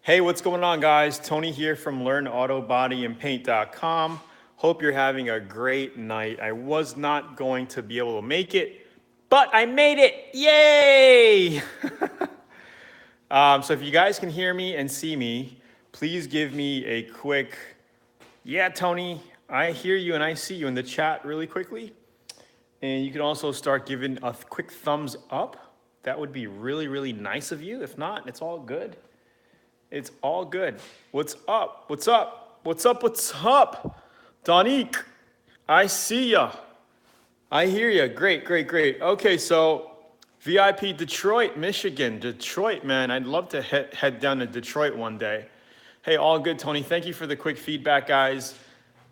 Hey, what's going on, guys? Tony here from LearnAutoBodyAndPaint.com. Hope you're having a great night. I was not going to be able to make it, but I made it! Yay! So if you guys can hear me and see me, please give me a quick, yeah, Tony, I hear you and I see you in the chat really quickly. And you can also start giving a quick thumbs up. That would be really, really nice of you. If not, it's all good. It's all good. What's up? What's up? What's up? What's up? Donique, I see ya. I hear ya. Great, great, great. Okay, so VIP Detroit, Michigan. Detroit, man. I'd love to head down to Detroit one day. Hey, all good, Tony. Thank you for the quick feedback, guys.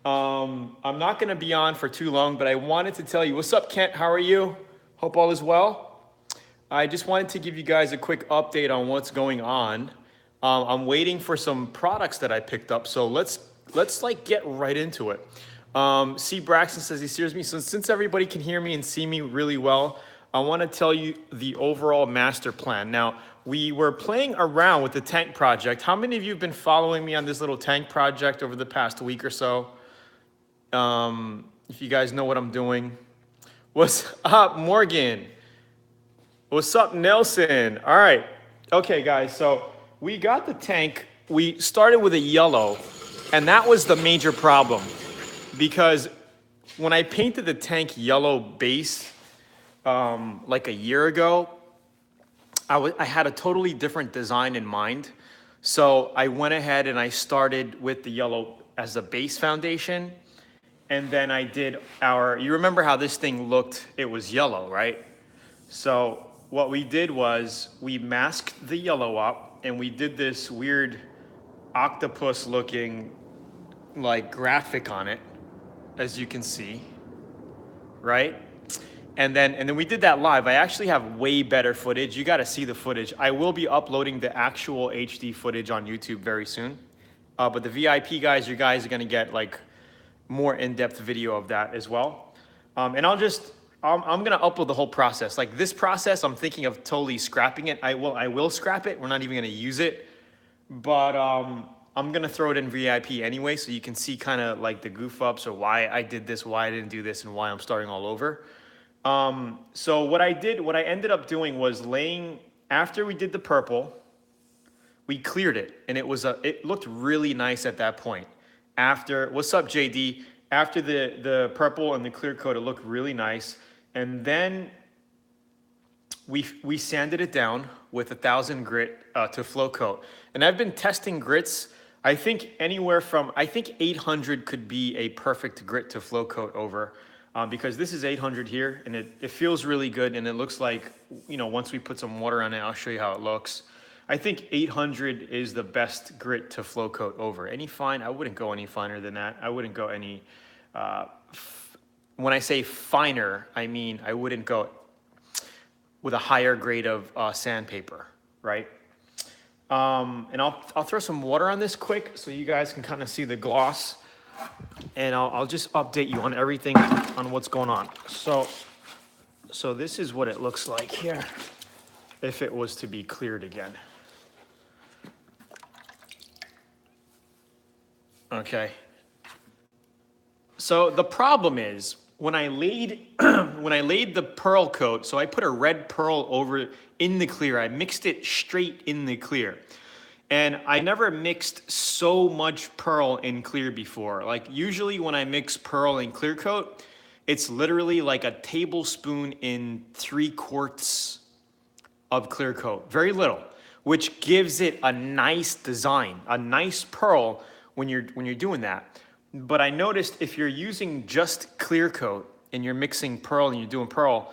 I'm not going to be on for too long, but I wanted to tell you, what's up, Kent? How are you? Hope all is well. I just wanted to give you guys a quick update on what's going on. I'm waiting for some products that I picked up, so let's like get right into it. C. Braxton says he hears me. So since everybody can hear me and see me really well, I want to tell you the overall master plan. Now, we were playing around with the tank project. How many of you have been following me on this little tank project over the past week or so? If you guys know what I'm doing. What's up, Morgan? What's up, Nelson? All right. Okay, guys, so we got the tank. We started with a yellow, and that was the major problem because when I painted the tank yellow base like a year ago, I had a totally different design in mind. So I went ahead and I started with the yellow as a base foundation. And then I did you remember how this thing looked? It was yellow, right? So what we did was we masked the yellow up and we did this weird octopus-looking like graphic on it, as you can see, right? And then we did that live. I actually have way better footage. You got to see the footage. I will be uploading the actual HD footage on YouTube very soon. But the VIP guys, you guys are going to get like more in-depth video of that as well. And I'm going to upload the whole process. Like this process, I'm thinking of totally scrapping it. I will scrap it. We're not even going to use it. But I'm going to throw it in VIP anyway, so you can see kind of like the goof ups or why I did this, why I didn't do this, and why I'm starting all over. So what I ended up doing was after we did the purple, we cleared it, and it looked really nice at that point. What's up, JD? After the purple and the clear coat, it looked really nice. And then we sanded it down with 1,000 grit to flow coat. And I've been testing grits. I think 800 could be a perfect grit to flow coat over. Because this is 800 here, and it feels really good, and it looks like, once we put some water on it, I'll show you how it looks. I think 800 is the best grit to flow coat over. I wouldn't go any finer than that. I wouldn't go any, when I say finer, I mean I wouldn't go with a higher grade of sandpaper, right? And I'll throw some water on this quick so you guys can kind of see the gloss. And I'll just update you on everything on what's going on. So this is what it looks like here if it was to be cleared again. Okay. So the problem is when I laid the pearl coat, so I put a red pearl over in the clear. I mixed it straight in the clear. And I never mixed so much pearl in clear before. Like usually when I mix pearl and clear coat, it's literally like a tablespoon in 3 quarts of clear coat. Very little, which gives it a nice design, a nice pearl when you're doing that. But I noticed if you're using just clear coat and you're mixing pearl and you're doing pearl,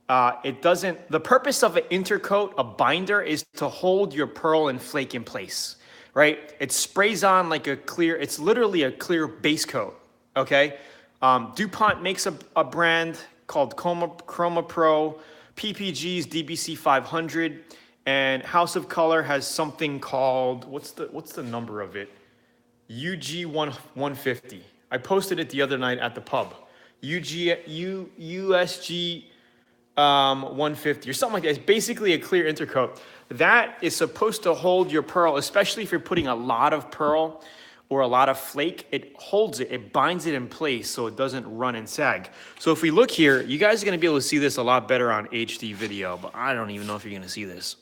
the purpose of an intercoat, a binder, is to hold your pearl and flake in place, right? It sprays on like it's literally a clear base coat, okay? DuPont makes a brand called Chroma Pro, PPG's DBC 500, and House of Color has something called, what's the number of it? UG 150. I posted it the other night at the pub. USG 150 or something like that. It's basically a clear intercoat. That is supposed to hold your pearl, especially if you're putting a lot of pearl or a lot of flake. It holds it, it binds it in place so it doesn't run and sag. So if we look here, you guys are gonna be able to see this a lot better on HD video, but I don't even know if you're gonna see this.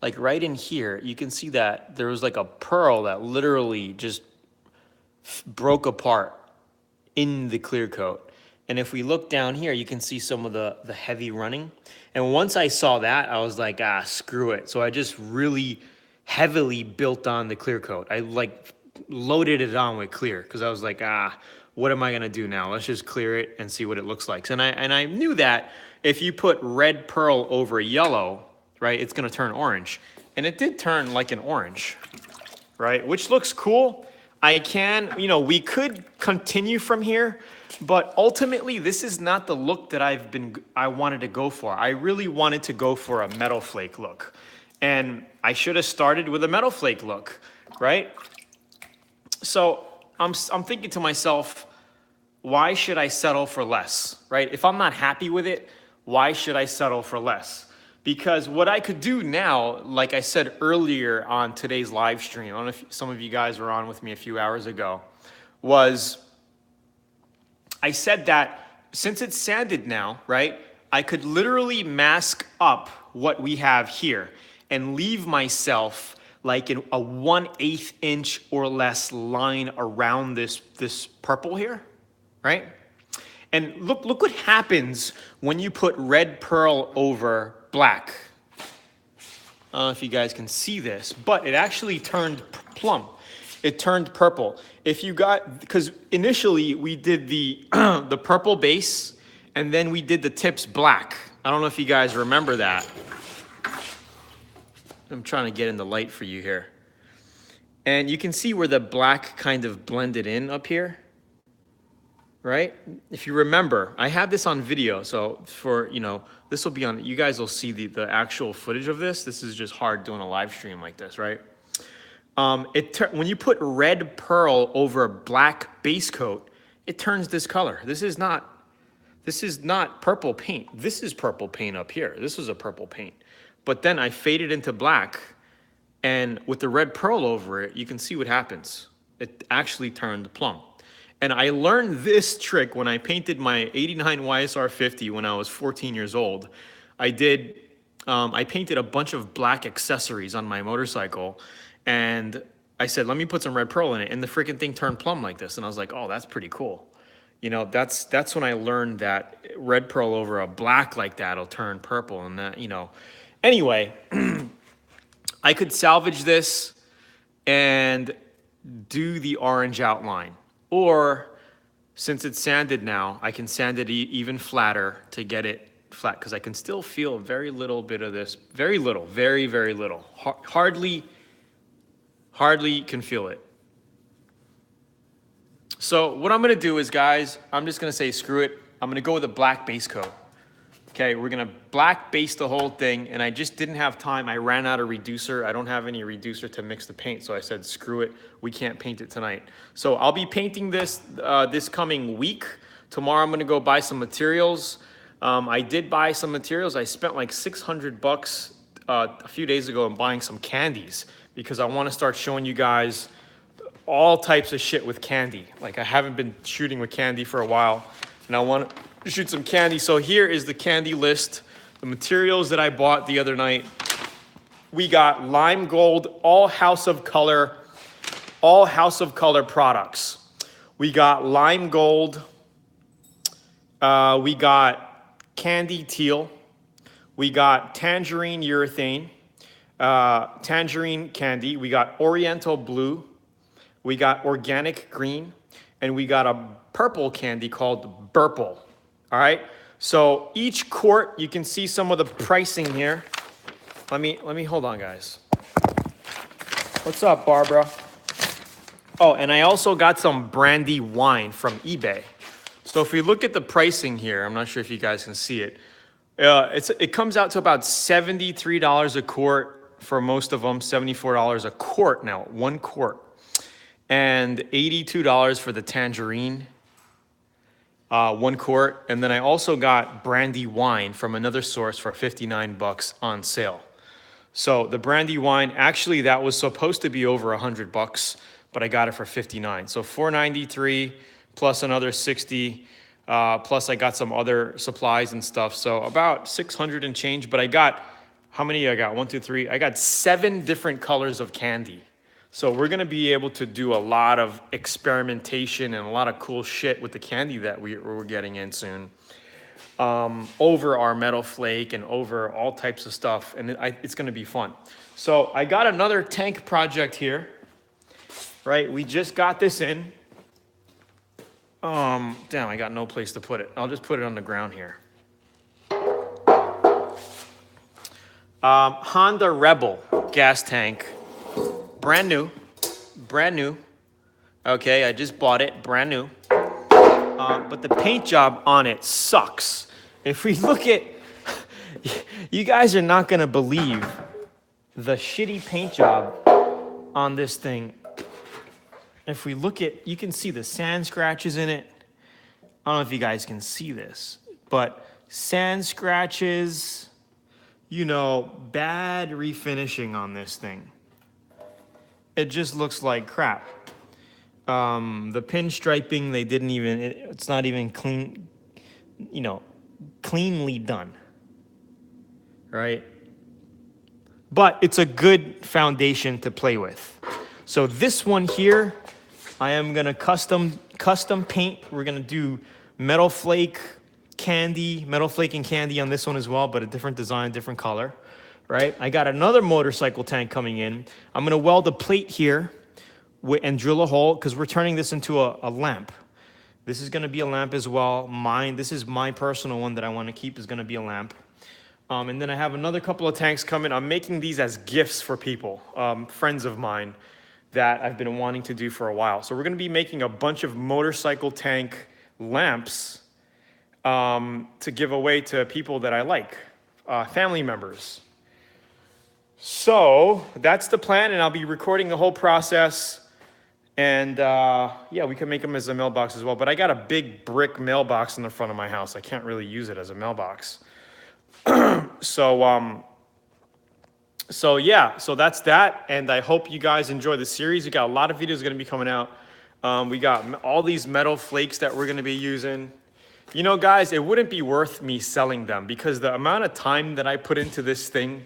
Like right in here, you can see that there was like a pearl that literally just broke apart in the clear coat. And if we look down here, you can see some of the heavy running. And once I saw that, I was like, screw it. So I just really heavily built on the clear coat. I like loaded it on with clear because I was like, what am I gonna do now? Let's just clear it and see what it looks like. And I knew that if you put red pearl over yellow, right, it's gonna turn orange. And it did turn like an orange, right? Which looks cool. I can, we could continue from here, but ultimately this is not the look that I wanted to go for. I really wanted to go for a metal flake look. And I should have started with a metal flake look, right? So I'm thinking to myself, why should I settle for less, right? If I'm not happy with it, why should I settle for less? Because what I could do now, like I said earlier on today's live stream, I don't know if some of you guys were on with me a few hours ago, was I said that since it's sanded now, right, I could literally mask up what we have here and leave myself like in a 1/8 inch or less line around this purple here, right? And look what happens when you put red pearl over black. I don't know if you guys can see this, but it actually turned plum. It turned purple. If you got, because initially we did the the purple base and then we did the tips black. I don't know if you guys remember that. I'm trying to get in the light for you here. And you can see where the black kind of blended in up here, right? If you remember, I have this on video. So for, this will be on, you guys will see the actual footage of this. This is just hard doing a live stream like this, right? When you put red pearl over a black base coat, it turns this color. This is not purple paint. This is purple paint up here. This is a purple paint. But then I faded into black, and with the red pearl over it, you can see what happens. It actually turned plum. And I learned this trick when I painted my 89 YSR 50 when I was 14 years old. I painted a bunch of black accessories on my motorcycle, and I said, let me put some red pearl in it, and the freaking thing turned plum like this. And I was like, oh, that's pretty cool. That's when I learned that red pearl over a black like that'll turn purple, and that, Anyway, I could salvage this and do the orange outline. Or, since it's sanded now, I can sand it even flatter to get it flat, because I can still feel very little bit of this. Very little, very, very little. Hardly can feel it. So what I'm gonna do is, guys, I'm just gonna say screw it. I'm gonna go with a black base coat. Okay, we're gonna black base the whole thing, and I just didn't have time. I ran out of reducer. I don't have any reducer to mix the paint, so I said, screw it. We can't paint it tonight. So I'll be painting this this coming week. Tomorrow I'm gonna go buy some materials. I did buy some materials. I spent like $600 a few days ago on buying some candies because I wanna start showing you guys all types of shit with candy. Like I haven't been shooting with candy for a while, and I want to shoot some candy. So here is the candy list, the materials that I bought the other night. We got lime gold, all House of Color products. We got lime gold, we got candy teal, we got tangerine urethane, tangerine candy, we got oriental blue, we got organic green, and we got a purple candy called Burple. All right, so each quart, you can see some of the pricing here. Let me hold on, guys. What's up, Barbara? Oh, and I also got some brandy wine from eBay. So if we look at the pricing here, I'm not sure if you guys can see it. It comes out to about $73 a quart for most of them, $74 a quart now, 1 quart. And $82 for the tangerine. 1 quart. And then I also got brandy wine from another source for 59 bucks on sale. So the brandy wine, actually that was supposed to be over 100 bucks, but I got it for 59. So 493 plus another 60, plus I got some other supplies and stuff. So about 600 and change, but I got, how many I got? 1, 2, 3. I got 7 different colors of candy. So we're gonna be able to do a lot of experimentation and a lot of cool shit with the candy that we're getting in soon. Over our metal flake and over all types of stuff, and it's gonna be fun. So I got another tank project here, right? We just got this in. Damn, I got no place to put it. I'll just put it on the ground here. Honda Rebel gas tank. Brand new. Okay, I just bought it, brand new. But the paint job on it sucks. If we look at, you guys are not gonna believe the shitty paint job on this thing. If we look at, you can see the sand scratches in it. I don't know if you guys can see this, but sand scratches, you know, bad refinishing on this thing. It just looks like crap. The pinstriping, they didn't even, it's not even clean, you know, cleanly done, right? But it's a good foundation to play with. So this one here, I am gonna custom paint. We're gonna do metal flake and candy on this one as well, but a different design, different color, right? I got another motorcycle tank coming in. I'm gonna weld a plate here and drill a hole, because we're turning this into a lamp. This is gonna be a lamp as well. This is my personal one that I wanna keep, is gonna be a lamp. And then I have another couple of tanks coming. I'm making these as gifts for people, friends of mine that I've been wanting to do for a while. So we're gonna be making a bunch of motorcycle tank lamps to give away to people that I like, family members. So that's the plan, and I'll be recording the whole process. And yeah, we can make them as a mailbox as well. But I got a big brick mailbox in the front of my house. I can't really use it as a mailbox. So yeah, so that's that. And I hope you guys enjoy the series. We got a lot of videos going to be coming out. We got all these metal flakes that we're going to be using. You know, guys, it wouldn't be worth me selling them, because the amount of time that I put into this thing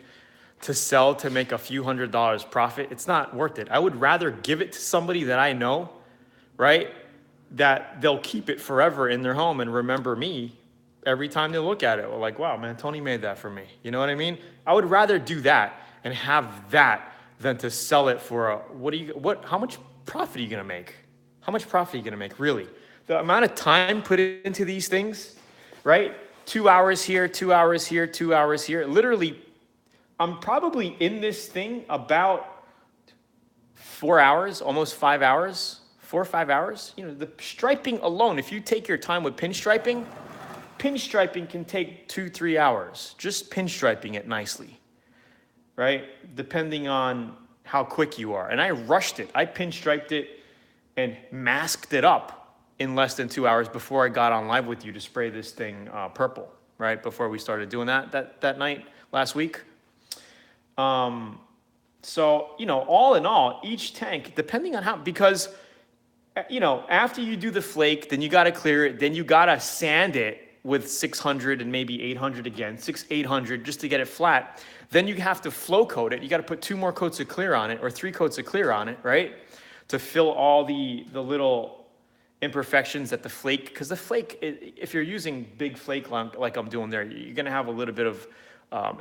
to sell to make a few $100s profit, it's not worth it. I would rather give it to somebody that I know, right? That they'll keep it forever in their home and remember me every time they look at it. We're like, wow, man, Tony made that for me. You know what I mean? I would rather do that and have that than to sell it for how much profit are you gonna make? How much profit are you gonna make, really? The amount of time put into these things, right? 2 hours here, 2 hours here, 2 hours here. Literally, I'm probably in this thing about 4 hours, almost 5 hours, 4 or 5 hours. You know, the striping alone, if you take your time with pinstriping can take 2-3 hours, just pinstriping it nicely, right? Depending on how quick you are. And I rushed it. I pinstriped it and masked it up in less than 2 hours before I got on live with you to spray this thing purple, right? Before we started doing that night last week. So, you know, all in all, each tank, depending on how, because, you know, after you do the flake, then you got to clear it, then you got to sand it with 600 and maybe 800 again, 800 just to get it flat. Then you have to flow coat it. You got to put 2 more coats of clear on it, or 3 coats of clear on it, right? To fill all the little imperfections that the flake, because the flake, if you're using big flake like I'm doing there, you're going to have a little bit of,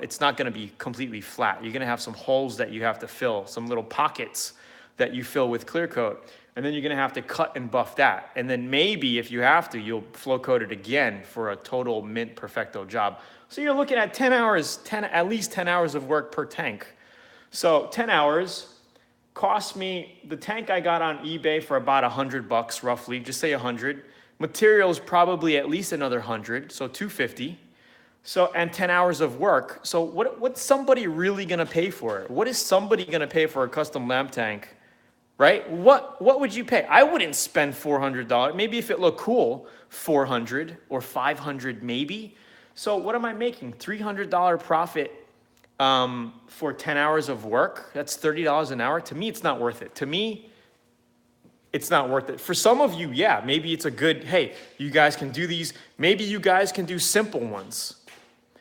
it's not going to be completely flat. You're going to have some holes that you have to fill, some little pockets that you fill with clear coat. And then you're going to have to cut and buff that. And then maybe if you have to, you'll flow coat it again for a total mint perfecto job. So you're looking at 10 hours, at least 10 hours of work per tank. So 10 hours cost me, the tank I got on eBay for about $100 roughly, just say 100. Materials probably at least another 100, so 250. So, and 10 hours of work. So what's somebody really gonna pay for it? What is somebody gonna pay for a custom lamp tank, right? What would you pay? I wouldn't spend $400. Maybe if it looked cool, 400 or 500 maybe. So what am I making? $300 profit for 10 hours of work. That's $30 an hour. To me, it's not worth it. To me, it's not worth it. For some of you, yeah, maybe it's a good, hey, you guys can do these. Maybe you guys can do simple ones.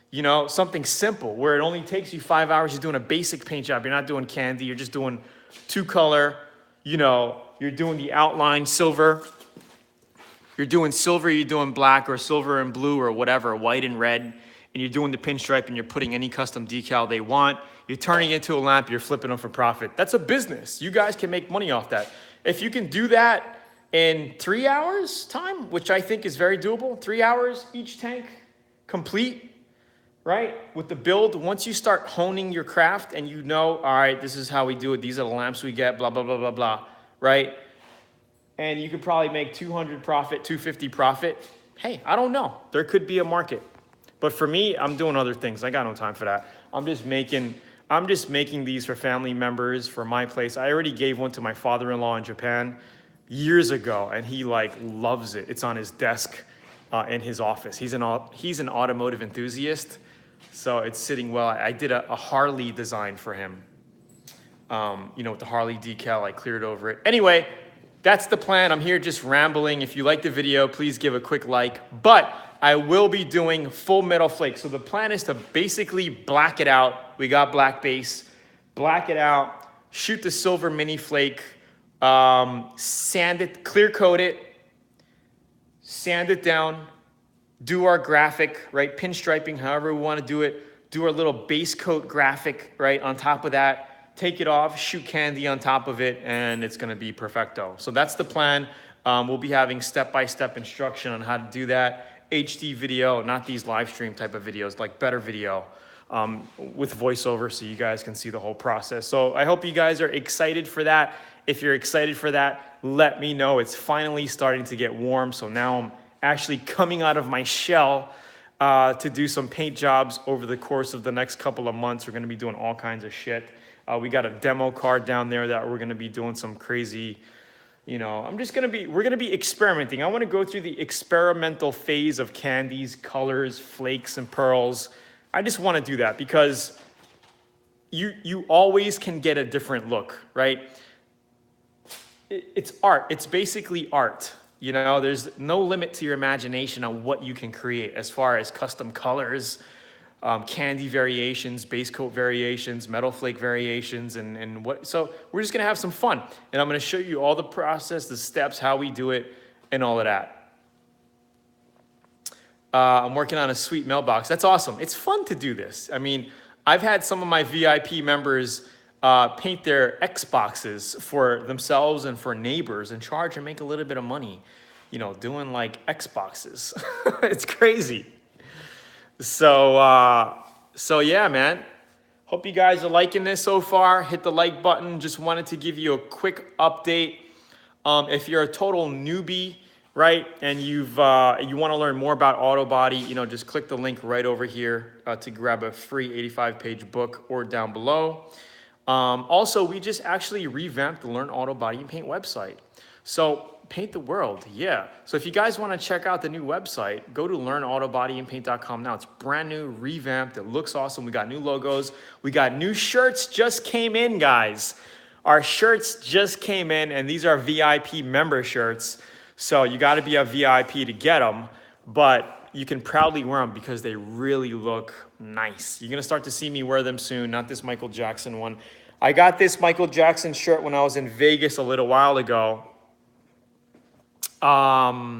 You know, something simple where it only takes you 5 hours. You're doing a basic paint job. You're not doing candy. You're just doing two color. You know, you're doing the outline silver. You're doing silver, you're doing black, or silver and blue, or whatever, white and red. And you're doing the pinstripe and you're putting any custom decal they want. You're turning it into a lamp, you're flipping them for profit. That's a business. You guys can make money off that. If you can do that in 3 hours time, which I think is very doable, 3 hours each tank complete, right? With the build, once you start honing your craft and you know, all right, this is how we do it. These are the lamps we get, blah, blah, blah, blah, blah, right? And you could probably make 200 profit, 250 profit. Hey, I don't know. There could be a market. But for me, I'm doing other things. I got no time for that. I'm just making these for family members, for my place. I already gave one to my father-in-law in Japan years ago, and he like loves it. It's on his desk in his office. He's an automotive enthusiast, so it's sitting well. I did a Harley design for him. You know, with the Harley decal, I cleared over it. Anyway, that's the plan. I'm here just rambling. If you like the video, please give a quick like. But I will be doing full metal flake. So the plan is to basically black it out. We got black base. Black it out. Shoot the silver mini flake. Sand it, clear coat it. Sand it down. Do our graphic, right? Pinstriping, however we want to do it. Do our little base coat graphic, right? On top of that. Take it off, shoot candy on top of it, and it's gonna be perfecto. So that's the plan. We'll be having step-by-step instruction on how to do that. HD video, not these live stream type of videos, like better video with voiceover so you guys can see the whole process. So I hope you guys are excited for that. If you're excited for that, let me know. It's finally starting to get warm, so now I'm actually coming out of my shell to do some paint jobs over the course of the next couple of months. We're gonna be doing all kinds of shit. We got a demo card down there that we're gonna be doing some crazy, you know, we're gonna be experimenting. I wanna go through the experimental phase of candies, colors, flakes, and pearls. I just wanna do that because you always can get a different look, right? It's art, it's basically art. You know, there's no limit to your imagination on what you can create as far as custom colors, candy variations, base coat variations, metal flake variations, and what. So we're just gonna have some fun, and I'm gonna show you all the process, the steps, how we do it, and all of that. I'm working on a sweet mailbox. That's awesome. It's fun to do this. I mean, I've had some of my VIP members paint their Xboxes for themselves and for neighbors and charge and make a little bit of money, you know, doing like Xboxes. It's crazy. So yeah, man. Hope you guys are liking this so far. Hit the like button. Just wanted to give you a quick update. If you're a total newbie, right, and you want to learn more about auto body, you know, just click the link right over here to grab a free 85-page book or down below. Also, we just actually revamped the Learn Auto Body and Paint website. So paint the world, yeah. So if you guys want to check out the new website, go to LearnAutoBodyAndPaint.com now. It's brand new, revamped. It looks awesome. We got new logos. We got new shirts just came in, guys. Our shirts just came in, and these are VIP member shirts. So you got to be a VIP to get them, but you can proudly wear them because they really look nice. You're going to start to see me wear them soon, not this Michael Jackson one. I got this Michael Jackson shirt when I was in Vegas a little while ago. I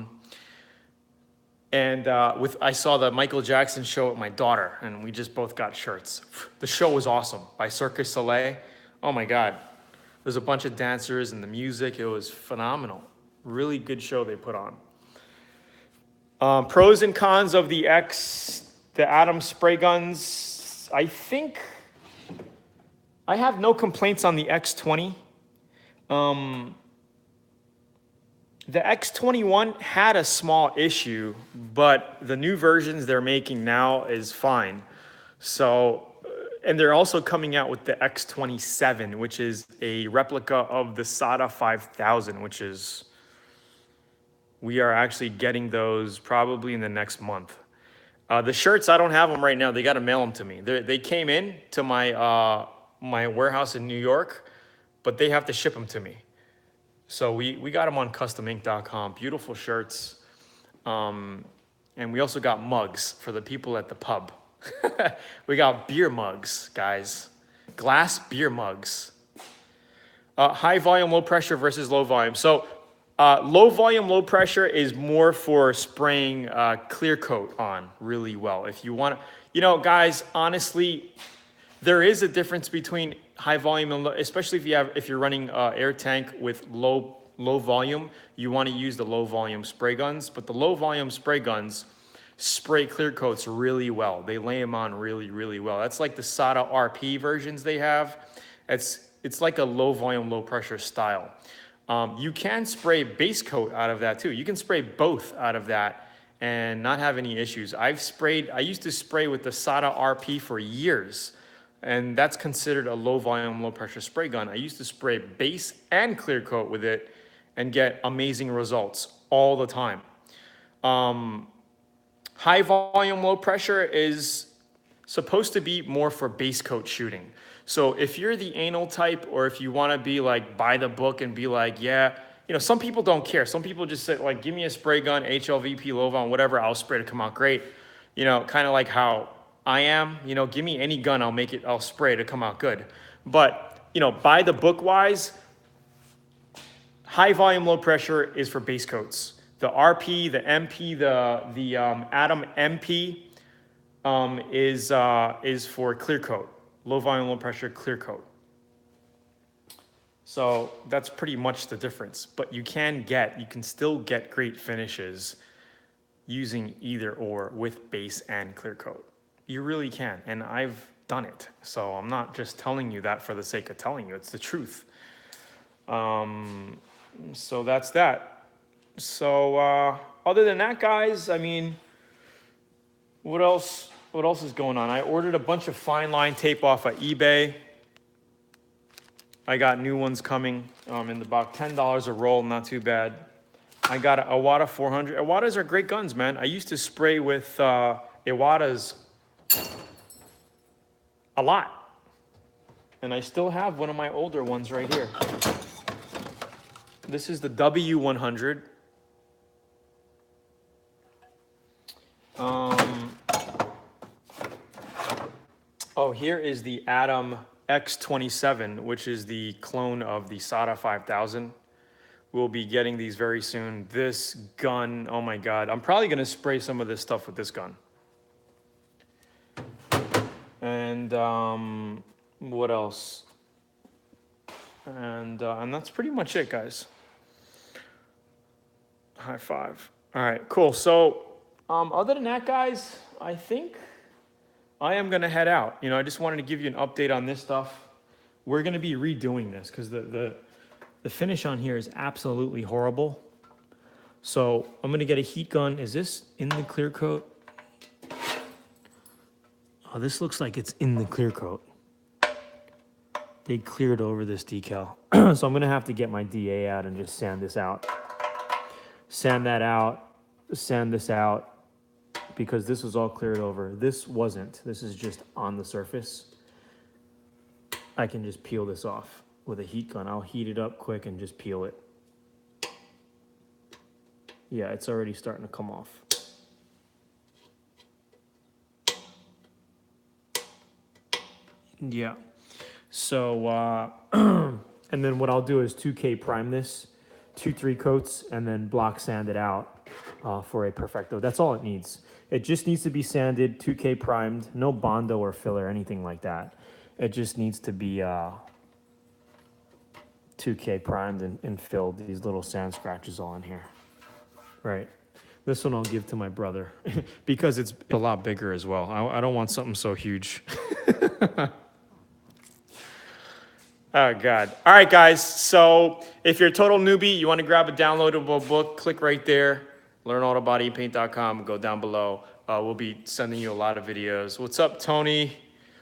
saw the Michael Jackson show with my daughter, and we just both got shirts. The show was awesome by Cirque du Soleil. Oh my God. There's a bunch of dancers and the music. It was phenomenal. Really good show they put on. Pros and cons of the Atom spray guns. I think I have no complaints on the X20. The X21 had a small issue, but the new versions they're making now is fine. So and they're also coming out with the X27, which is a replica of the Sada 5000, which is, we are actually getting those probably in the next month. The shirts, I don't have them right now. They got to mail them to me. They came in to my warehouse in New York, but they have to ship them to me. So we got them on customink.com. Beautiful shirts. And we also got mugs for the people at the pub. We got beer mugs, guys. Glass beer mugs. High volume, low pressure versus low volume. So low volume, low pressure is more for spraying clear coat on really well. If you want to, you know, guys, honestly, there is a difference between high volume and low, especially if you're running air tank with low volume, you want to use the low volume spray guns, but the low volume spray guns spray clear coats really well. They lay them on really well. That's like the Sada RP versions they have. It's like a low volume, low pressure style. You can spray base coat out of that too. You can spray both out of that and not have any issues. I used to spray with the Sada RP for years, and that's considered a low volume, low pressure spray gun. I used to spray base and clear coat with it and get amazing results all the time. High volume, low pressure is supposed to be more for base coat shooting. So if you're the anal type, or if you want to be like by the book and be like, yeah, you know, some people don't care. Some people just say like, give me a spray gun, HLVP, low volume, whatever, I'll spray to come out great. You know, kind of like how I am, you know, give me any gun, I'll spray to come out good. But, you know, by the book wise, high volume, low pressure is for base coats. The RP, the MP, the Atom MP is for clear coat. Low volume, low pressure, clear coat. So that's pretty much the difference. But you can still get great finishes using either or with base and clear coat. You really can, and I've done it. So I'm not just telling you that for the sake of telling you, it's the truth. So that's that. So other than that, guys, I mean, what else is going on? I ordered a bunch of fine line tape off of eBay. I got new ones coming in about $10 a roll, not too bad. I got a Iwata 400. Iwatas are great guns, man. I used to spray with Iwatas a lot. And I still have one of my older ones right here. This is the W100. Oh, here is the Atom X27, which is the clone of the Sada 5000. We'll be getting these very soon. This gun, oh my God. I'm probably gonna spray some of this stuff with this gun. And what else? And that's pretty much it, guys. High five. All right, cool. So other than that, guys, I think I am gonna head out. You know, I just wanted to give you an update on this stuff. We're gonna be redoing this because the finish on here is absolutely horrible. So I'm gonna get a heat gun. Is this in the clear coat? Oh, this looks like it's in the clear coat. They cleared over this decal. So I'm gonna have to get my DA out and just sand this out. Sand that out, sand this out, because this was all cleared over. This wasn't. This is just on the surface. I can just peel this off with a heat gun. I'll heat it up quick and just peel it. Yeah, it's already starting to come off. Yeah. So, and then what I'll do is 2K prime this, 2-3 coats, and then block sand it out for a perfecto. That's all it needs. It just needs to be sanded, 2K primed, no Bondo or filler, anything like that. It just needs to be 2K primed and filled. These little sand scratches all in here. Right. This one I'll give to my brother because it's a lot bigger as well. I don't want something so huge. Oh, God. All right, guys. So if you're a total newbie, you want to grab a downloadable book, click right there, LearnAutoBodyAndPaint.com, go down below. We'll be sending you a lot of videos. What's up, Tony?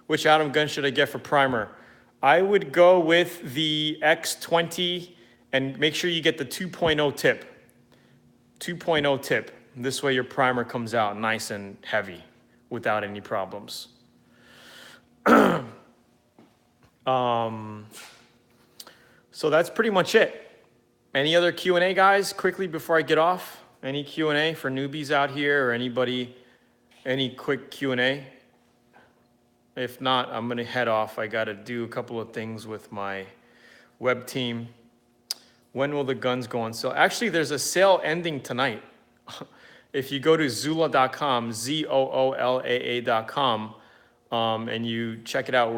Which Atom gun should I get for primer? I would go with the X20 and make sure you get the 2.0 tip. 2.0 tip. This way your primer comes out nice and heavy without any problems. So that's pretty much it. Any other Q&A, guys, quickly before I get off? Any Q&A for newbies out here or anybody, any quick Q&A? If not, I'm gonna head off. I gotta do a couple of things with my web team. When will the guns go on sale? Actually, there's a sale ending tonight. If you go to Zoola.com, ZOOLAA.com, and you check it out,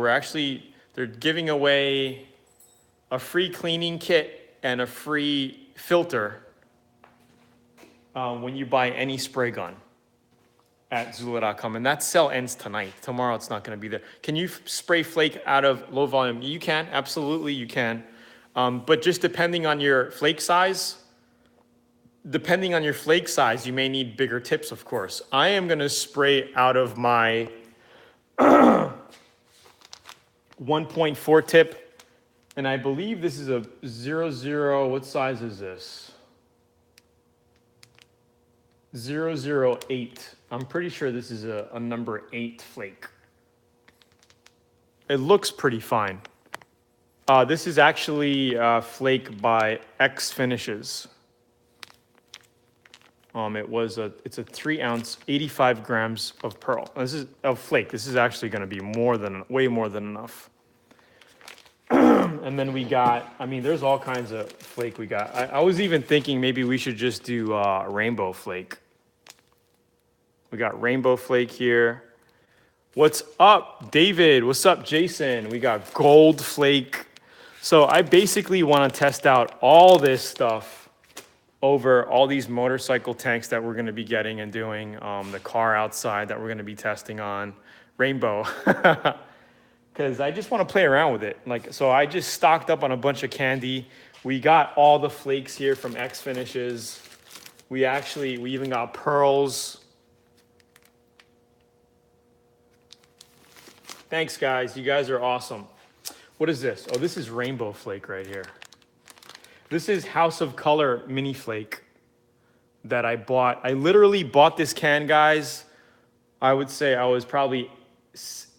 they're giving away a free cleaning kit and a free filter when you buy any spray gun at Zoola.com. And that sale ends tonight. Tomorrow it's not gonna be there. Can you spray flake out of low volume? You can, absolutely you can. But just depending on your flake size, you may need bigger tips, of course. I am gonna spray out of my 1.4 tip, and I believe this is a 00, what size is this? 008. I'm pretty sure this is a number 8 flake. It looks pretty fine. This is actually flake by X Finishes. It's a 3 ounce, 85 grams of pearl. This is of flake. This is actually going to be way more than enough. And then we got, there's all kinds of flake we got. I was even thinking maybe we should just do rainbow flake. We got rainbow flake here. What's up, David? What's up, Jason? We got gold flake. So I basically want to test out all this stuff over all these motorcycle tanks that we're going to be getting and doing, the car outside that we're going to be testing on, rainbow. Because I just want to play around with it. So I just stocked up on a bunch of candy. We got all the flakes here from X Finishes. We even got pearls. Thanks, guys. You guys are awesome. What is this? Oh, this is rainbow flake right here. This is House of Color mini flake that I bought. I literally bought this can, guys. I would say I was probably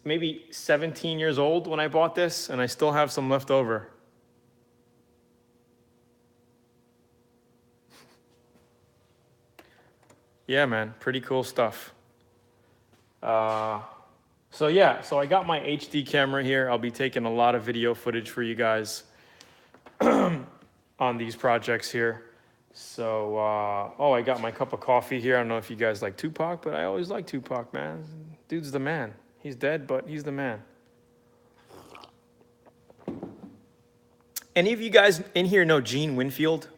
maybe 17 years old when I bought this, and I still have some left over. Yeah, man, pretty cool stuff. So I got my HD camera here. I'll be taking a lot of video footage for you guys on these projects here. So, I got my cup of coffee here. I don't know if you guys like Tupac, but I always like Tupac, man. Dude's the man. He's dead, but he's the man. Any of you guys in here know Gene Winfield?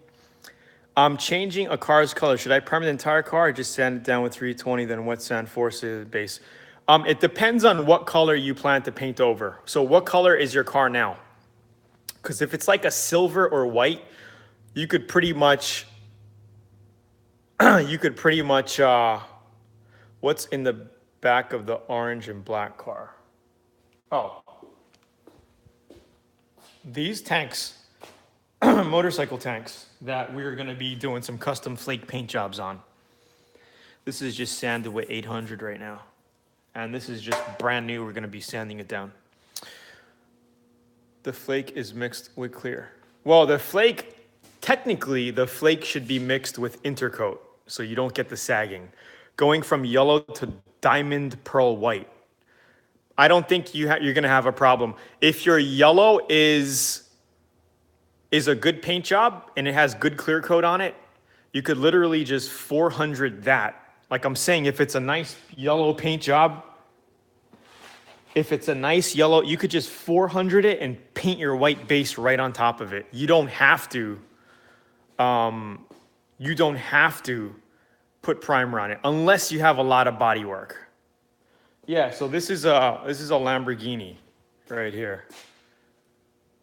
I'm changing a car's color. Should I primer the entire car or just sand it down with 320, then wet sand, force it base? It depends on what color you plan to paint over. So what color is your car now? Because if it's like a silver or white, you could pretty much, what's in the back of the orange and black car? Oh, these tanks, motorcycle tanks that we're gonna be doing some custom flake paint jobs on. This is just sanded with 800 right now. And this is just brand new. We're gonna be sanding it down. The flake is mixed with clear. Well, technically the flake should be mixed with intercoat so you don't get the sagging. Going from yellow to diamond pearl white. I don't think you're gonna have a problem. If your yellow is a good paint job and it has good clear coat on it, you could literally just 400 that. Like I'm saying, if it's a nice yellow paint job, you could just 400 it and paint your white base right on top of it. You don't have to put primer on it unless you have a lot of body work. Yeah, so this is a Lamborghini right here.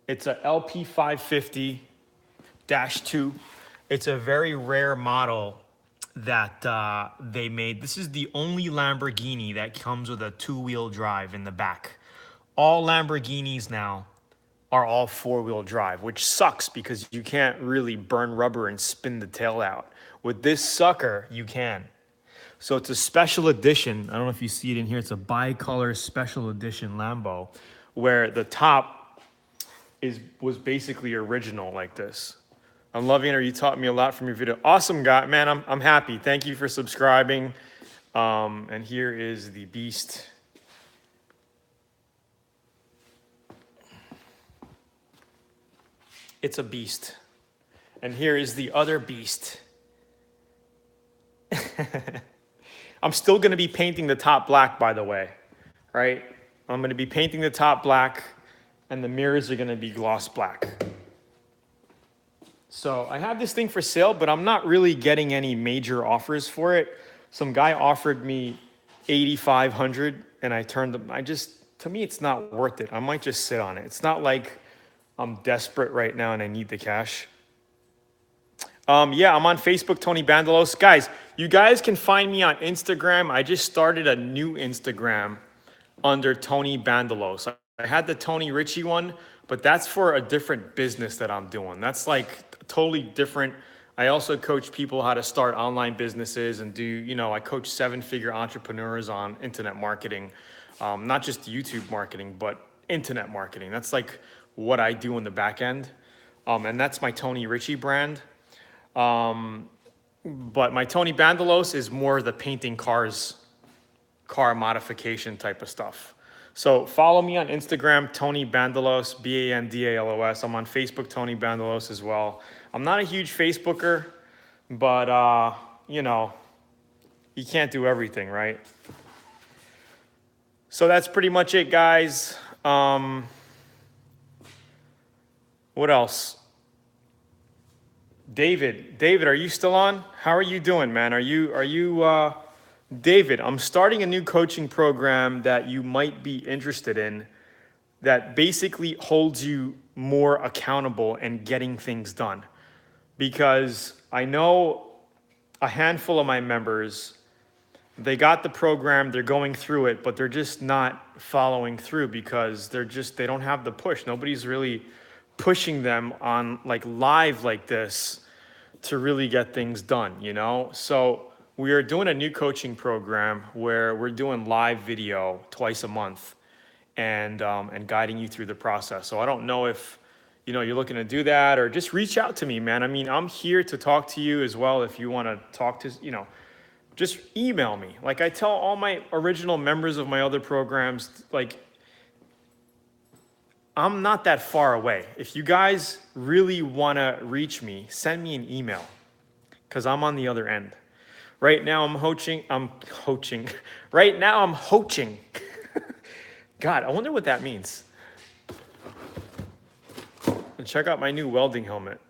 It's a LP550-2. It's a very rare model that they made. This is the only Lamborghini that comes with a 2-wheel drive in the back. all Lamborghinis now are all four-wheel drive, which sucks because you can't really burn rubber and spin the tail out. With this sucker, you can. So it's a special edition. I don't know if you see it in here. It's a bicolor special edition Lambo where the top was basically original like this. I'm loving it. You taught me a lot from your video. Awesome guy, man. I'm happy. Thank you for subscribing. And here is the beast. It's a beast. And here is the other beast. I'm still going to be painting the top black, by the way, right? I'm going to be painting the top black, and the mirrors are going to be gloss black. So I have this thing for sale, but I'm not really getting any major offers for it. Some guy offered me $8,500, and I turned them. To me, it's not worth it. I might just sit on it. It's not like I'm desperate right now and I need the cash. Yeah, I'm on Facebook, Tony Bandelos. Guys, you guys can find me on Instagram. I just started a new Instagram under Tony Bandelos. I had the Tony Ritchie one, but that's for a different business that I'm doing. That's like totally different. I also coach people how to start online businesses and I coach 7-figure entrepreneurs on internet marketing, not just YouTube marketing, but internet marketing. That's like what I do in the back end. And that's my Tony Ritchie brand. But my Tony Bandelos is more the painting cars, car modification type of stuff. So follow me on Instagram, Tony Bandelos, Bandalos. I'm on Facebook, Tony Bandelos as well. I'm not a huge Facebooker, but you can't do everything, right? So that's pretty much it, guys. What else? David, are you still on? How are you doing, man? Are you, David, I'm starting a new coaching program that you might be interested in that basically holds you more accountable and getting things done. Because I know a handful of my members, they got the program, they're going through it, but they're just not following through because they don't have the push. Nobody's really pushing them on like live like this to really get things done, So we are doing a new coaching program where we're doing live video twice a month and guiding you through the process. So I don't know if, you're looking to do that or just reach out to me, man. I mean, I'm here to talk to you as well. If you want to talk to, just email me. Like I tell all my original members of my other programs, like, I'm not that far away. If you guys really want to reach me, send me an email because I'm on the other end. Right now I'm hoaching. Right now I'm hoaching. God, I wonder what that means. And check out my new welding helmet.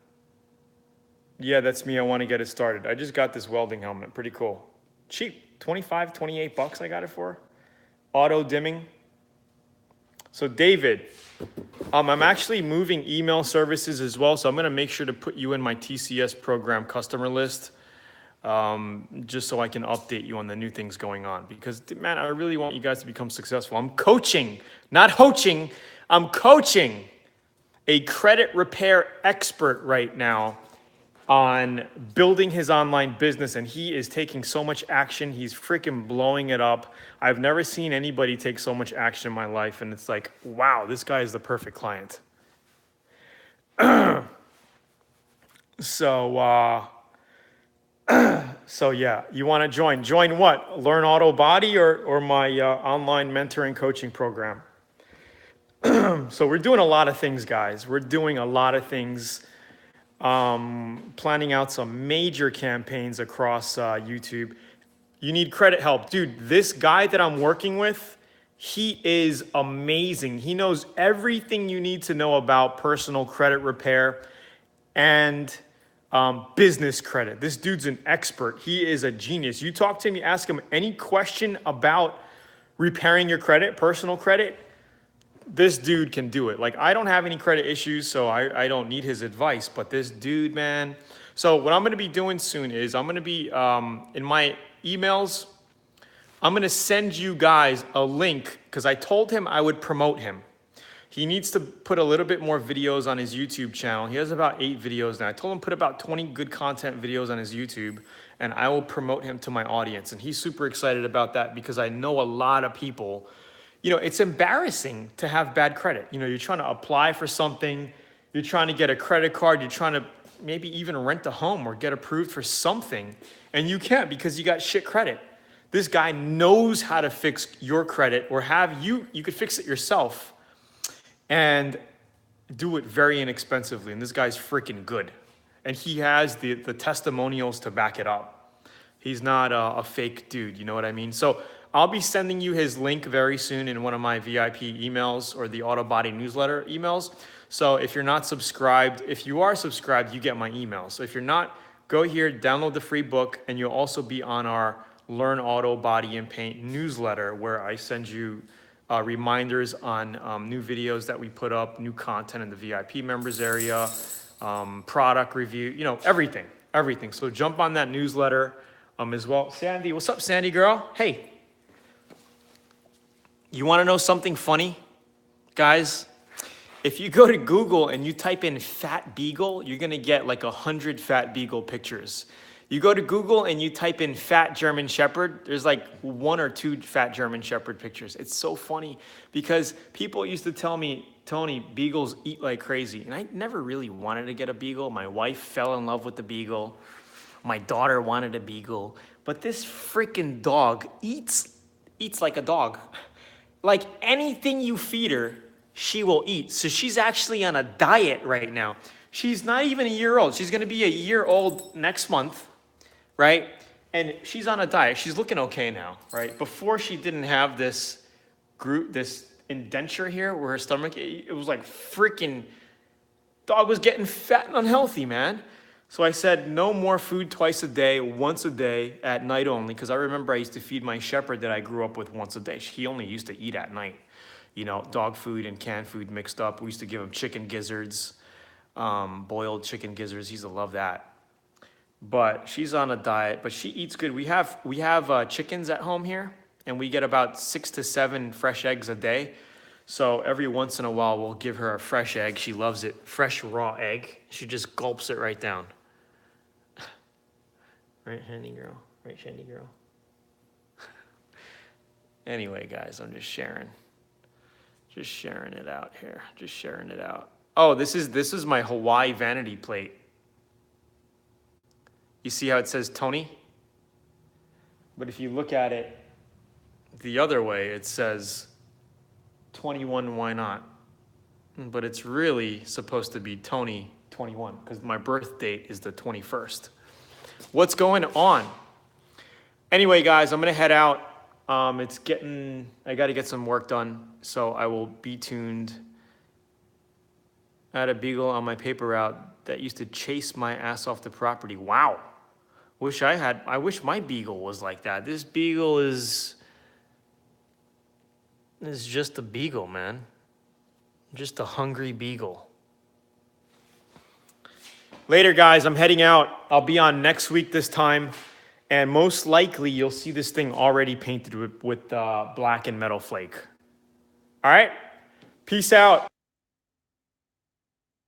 Yeah, that's me. I want to get it started. I just got this welding helmet. Pretty cool. Cheap. 25, 28 bucks I got it for. Auto dimming. So David, I'm actually moving email services as well, so I'm going to make sure to put you in my TCS program customer list, just so I can update you on the new things going on. Because, man, I really want you guys to become successful. I'm coaching, not hoaching. I'm coaching a credit repair expert right now on building his online business, and he is taking so much action. He's freaking blowing it up. I've never seen anybody take so much action in my life, and it's like, wow, this guy is the perfect client. So yeah, you want to join? Join what? Learn Auto Body or my online mentoring coaching program? So we're doing a lot of things, guys. We're doing a lot of things. Planning out some major campaigns across YouTube. You need credit help. Dude, this guy that I'm working with, he is amazing. He knows everything you need to know about personal credit repair and business credit. This dude's an expert. He is a genius. You talk to him, you ask him any question about repairing your credit, personal credit, this dude can do it. Like, I don't have any credit issues, so I don't need his advice, but this dude, man. So what I'm going to be doing soon is I'm going to be, in my emails, I'm gonna send you guys a link because I told him I would promote him. He needs to put a little bit more videos on his YouTube channel. He has about 8 videos now. I told him put about 20 good content videos on his YouTube, and I will promote him to my audience. And he's super excited about that because I know a lot of people, it's embarrassing to have bad credit. You're trying to apply for something, you're trying to get a credit card, you're trying to maybe even rent a home or get approved for something, and you can't because you got shit credit. This guy knows how to fix your credit, or you could fix it yourself and do it very inexpensively. And this guy's freaking good. And he has the testimonials to back it up. He's not a fake dude, you know what I mean? So I'll be sending you his link very soon in one of my VIP emails or the Autobody newsletter emails. So if you're not subscribed, if you are subscribed, you get my email. So if you're not, go here, download the free book, and you'll also be on our Learn Auto, Body, and Paint newsletter, where I send you reminders on new videos that we put up, new content in the VIP members area, product review, everything. So jump on that newsletter as well. Sandy, what's up, Sandy girl? Hey, you want to know something funny, guys? If you go to Google and you type in fat beagle, you're gonna get like 100 fat beagle pictures. You go to Google and you type in fat German Shepherd, there's like 1 or 2 fat German Shepherd pictures. It's so funny because people used to tell me, Tony, beagles eat like crazy. And I never really wanted to get a beagle. My wife fell in love with the beagle. My daughter wanted a beagle. But this freaking dog eats like a dog. Like anything you feed her, she will eat. So she's actually on a diet right now. She's not even a year old. She's gonna be a year old next month. Right? And she's on a diet. She's looking okay now, right? Before she didn't have this indenture here where her stomach, it was like freaking, dog was getting fat and unhealthy, man. So I said, no more food twice a day, once a day, at night only. Because I remember I used to feed my shepherd that I grew up with once a day. He only used to eat at night. Dog food and canned food mixed up. We used to give him chicken gizzards, boiled chicken gizzards. He used to love that. But she's on a diet, but she eats good. We have chickens at home here, and we get about 6 to 7 fresh eggs a day. So every once in a while, we'll give her a fresh egg. She loves it. Fresh raw egg. She just gulps it right down. Right, Handy girl? Right, Shandy girl? Anyway, guys, I'm just sharing it out here. Just sharing it out. Oh, this is my Hawaii vanity plate. You see how it says Tony? But if you look at it the other way, it says 21, why not? But it's really supposed to be Tony 21 because my birth date is the 21st. What's going on? Anyway, guys, I'm gonna head out. I gotta get some work done, so I will be tuned. I had a beagle on my paper route that used to chase my ass off the property. Wow. I wish my beagle was like that. This beagle is just a beagle, man. Just a hungry beagle. Later, guys, I'm heading out. I'll be on next week this time. And most likely, you'll see this thing already painted with black and metal flake. All right? Peace out.